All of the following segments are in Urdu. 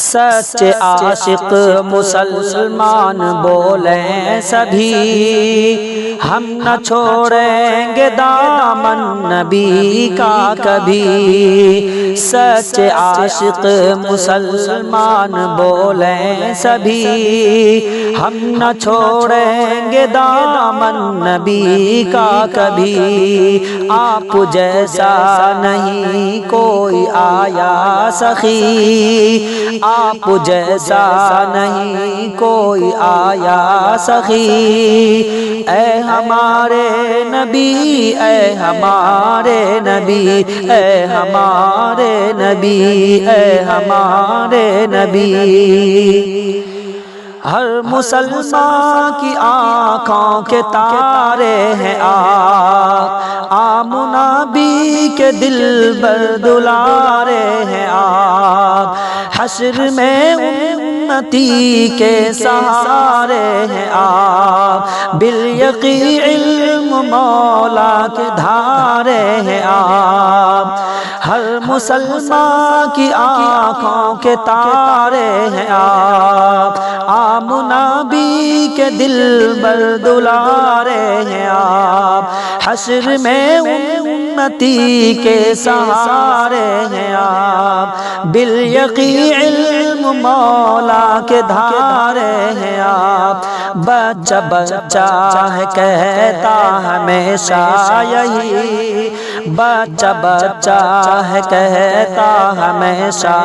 سچے عاشق مسلمان بولیں سبھی، ہم نہ چھوڑیں گے دامن نبی کا کبھی۔ سچے عاشق مسلمان بولیں سبھی، ہم نہ چھوڑیں گے دامن نبی کا کبھی۔ آپ جیسا نہیں کوئی آیا سخی، آپ جیسا نہیں کوئی آیا سخی۔ اے ہمارے نبی، اے ہمارے نبی، اے ہمارے نبی، اے ہمارے نبی۔ ہر مسلمان کی آنکھوں کے تارے ہیں آپ، آمنہ بی کے دل بر دلارے ہیں آپ۔ حشر میں امتی کے سہارے ہیں آپ، بالیقین علم مولا کے دھارے ہیں آپ۔ ہر مسلمان کی آنکھوں کے تارے ہیں آپ، آمنہ بی کے دل بر دلارے ہیں آپ۔ حشر میں امتی کے سہارے ہیں آپ، بالیقین علم مولا کے دھارے ہیں آپ۔ بچہ بچہ ہے کہتا ہمیشہ یہی، بچہ بچہ ہے کہتا ہمیشہ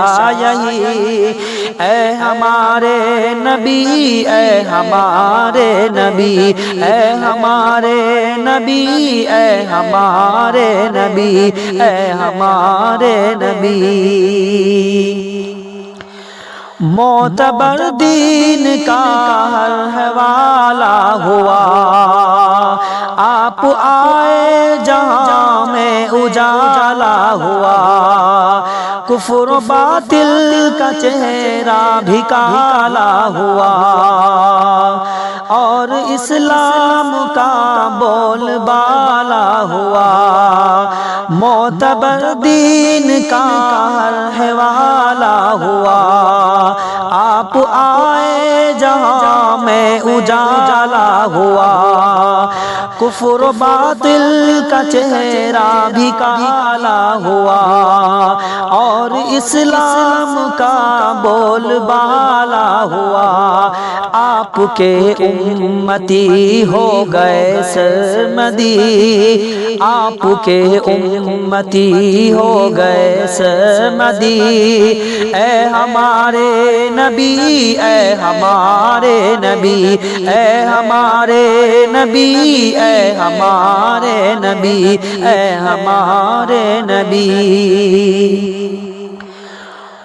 یہی۔ اے ہمارے نبی، اے ہمارے نبی، اے ہمارے نبی، اے ہمارے نبی، اے ہمارے نبی۔ معتبر دین کا ہر حوالہ ہوا، آپ آئے جہاں میں اجالا ہوا۔ کفر و باطل کا چہرہ بھی کالا ہوا، اور اسلام کا بول بالا ہوا۔ معتبر دین کا ہر حوالہ ہوا، آپ آئے جہاں میں اجالا ہوا۔ کفر و باطل کا چہرہ بھی کالا ہوا، اور اسلام کا بول بالا ہوا۔ آپ کے امتی ہو گئے سرمدی، آپ کے امتی ہو گئے سرمدی۔ اے ہمارے نبی، اے ہمارے نبی، اے ہمارے نبی، اے ہمارے نبی، اے ہمارے نبی۔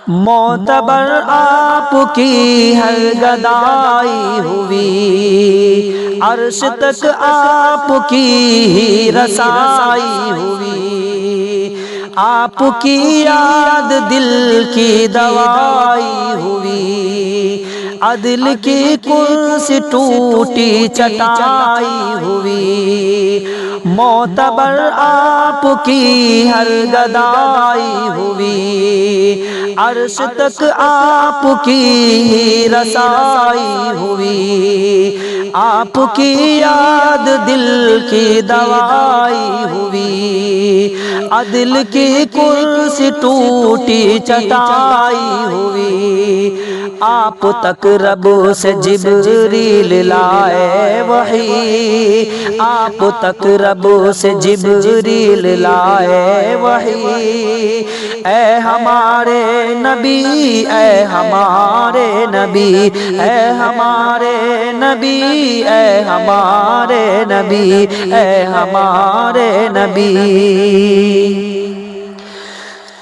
معتبر آپ کی ہر گدائی ہوئی، عرش تک آپ کی ہی رسائی ہوئی۔ آپ کی یاد دل کی دوائی ہوئی، عدل کی کرسی ٹوٹی چٹائی ہوئی۔ معتبر آپ کی ہر گدائی ہوئی، عرش تک آپ کی ہی رسائی ہوئی۔ آپ کی یاد دل کی دوائی ہوئی، عدل کی کرسی ٹوٹی چٹائی ہوئی۔ آپ تک رب سے جبریل لائے وحی، آپ تک رب سے جبریل لائے وحی۔ اے ہمارے نبی، اے ہمارے نبی، اے ہمارے نبی، اے ہمارے نبی، اے ہمارے نبی۔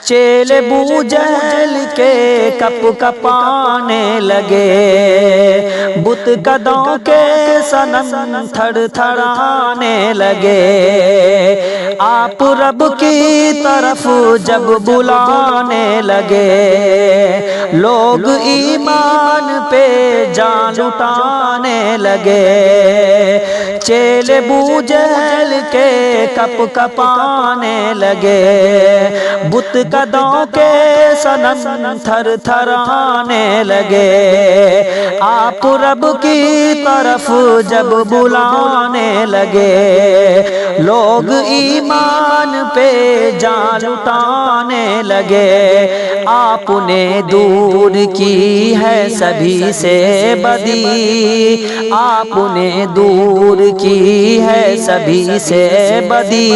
چیل ابو جہل کے کپ کپانے لگے، بت قدوں کے صنم تھڑ تھڑانے لگے۔ آپ رب کی طرف جب بلانے لگے، لوگ ایمان پہ جان لٹانے لگے۔ چیل ابو جہل کے کپ کپانے لگے، بت قدوں کے صنم تھر تھرانے لگے، آپ رب کی طرف جب بلانے لگے، لوگ ایمان پہ جان لٹانے لگے، آپ نے دور کی ہے سبھی سے بدی، آپ نے دور کی ہے سبھی سے بدی،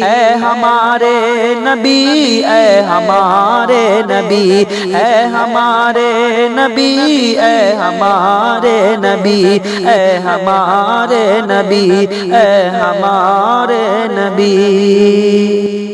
اے ہمارے نبی، اے ہمارے نبی، اے ہمارے نبی، اے ہمارے نبی، اے ہمارے نبی، اے ہمارے نبی۔